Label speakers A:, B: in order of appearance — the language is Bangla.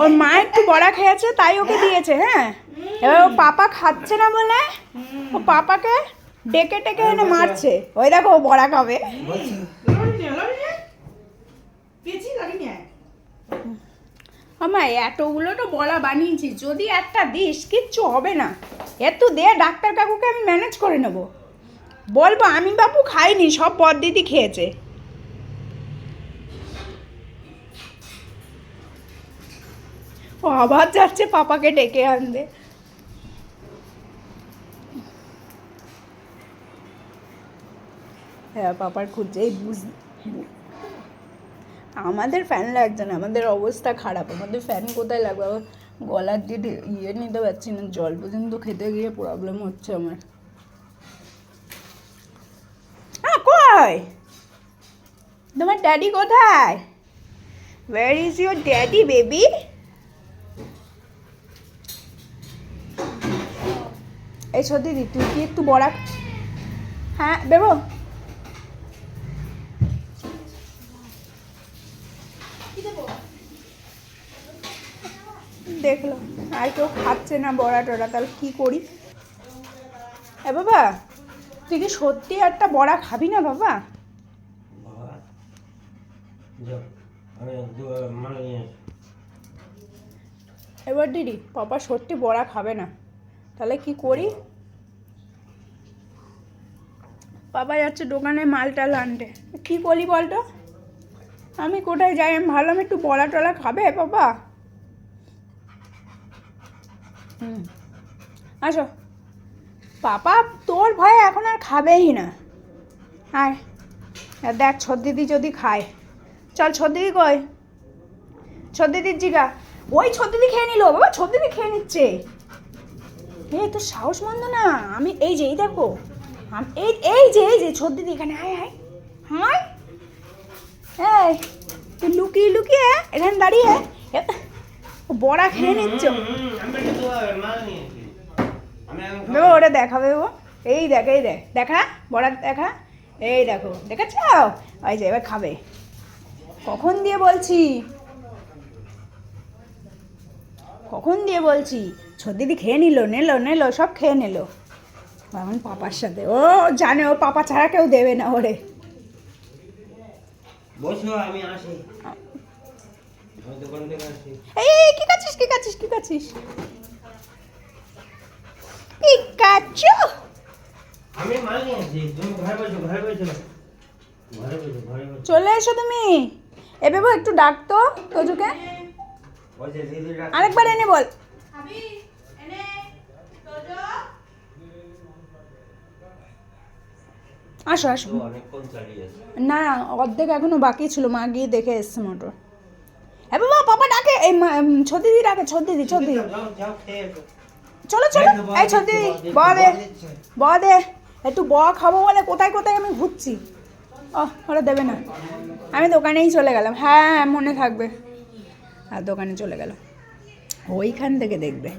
A: ওর মা একটু বড়া খেয়েছে তাই ওকে দিয়েছে। হ্যাঁ, এবার ও পাপা খাচ্ছে না বলে ও পাপাকে ডেকে টেকে এনে মারছে। ওই দেখো ও বড়া খাবে। আমা এতগুলো তো বড়া বানিয়েছি, যদি একটা দিস কিচ্ছু হবে না। এত দে, ডাক্তার কাকুকে আমি ম্যানেজ করে নেব, বলবো আমি বাপু খাইনি, সব বড়দিদি খেয়েছে। ও আবার যাচ্ছে পাপাকে ডেকে আনতে। হ্যাঁ, পাপার খুঁজেই আমাদের ফ্যান লাগছে না, আমাদের অবস্থা খারাপ। আমাদের ফ্যান কোথায় লাগবে? আবার গলার দিয়ে ইয়ে নিতে পারছি না, জল পর্যন্ত খেতে গিয়ে প্রবলেম হচ্ছে আমার। হ্যাঁ, কই তোমার ড্যাডি কোথায়? Where is your daddy baby? এই সত্যি দি, তুই কি একটু বড়া? হ্যাঁ দেবো। দেখলো আর কেউ খাচ্ছে না বড়া টড়া, তাহলে কী করি? এ বাবা, তুই কি সত্যি একটা বড়া খাবি না বাবা? এবার দিদি পাপা সত্যি বড়া খাবে না, তাহলে কি করি? পাপা যাচ্ছে দোকানে মাল টাল আনতে, কী করি বলতো? আমি কোথায় যাই? আমি ভাবলাম একটু বড়া টড়া খাবে পাপা। আসো, পাপা তোর ভয়ে এখন আর খাবেই না। আয় দেখ ছদ্দিদি যদি খায়। চল, ছদ্দিদি কই? ছদ্দিদির জিগা। ওই ছদ্দিদি খেয়ে নিল বাবা, ছদ্দিদি খেয়ে নিচ্ছে। এই তো সাহস মন্দ না। আমি এই যে, এই দেখো, এই এই যে ছদ্দিদি এখানে। হায় হায় হায়, এই তুই লুকিয়ে লুকিয়ে এখানে দাঁড়িয়ে বড়া খেয়ে নিচ্ছ। ওটা দেখাবে ও। এই দেখ, এই দেখ, দেখা বড়া দেখা। এই দেখো, দেখাচ্ছ? ওই যে এবার খাবে। কখন দিয়ে বলছি, কখন দিয়ে বলছি? ছদ্দিদি খেয়ে নিল, নেলো সব খেয়ে নিল। এখন পাপার সাথে ও জানে ও পাপা ছাড়া কেউ দেবে না ওরে।
B: বসো, আমি আসি। আমি দোকান থেকে আসি।
A: এই কি কাছিস, কি কাছিস, কি কাছিস? পিকাচু,
B: আমি মাল নিয়ে আসি, তুমি ঘরে বসো, ঘরে বসো, ঘরে বসো, ঘরে বসো।
A: চলে এসো তুমি। এ বেবো একটু ডাকতো তোজুকে, আরেকবার এনে বল। আসো আসো। না, অর্ধেক এখনো বাকি ছিল, মা গিয়ে দেখে এসছে মোটর। হ্যাঁ বাবা, পাপা ডাকে, এই ছদ্দিদি ডাকে, ছদ্দিদি। চলো চলো, এই ছদ্দিদি ব দে একটু খাবো বলে কোথায় কোথায় আমি ঘুরছি। ওরা দেবে না, আমি দোকানেই চলে গেলাম। হ্যাঁ মনে থাকবে। আর দোকানে চলে গেল, ওইখান থেকে দেখবে।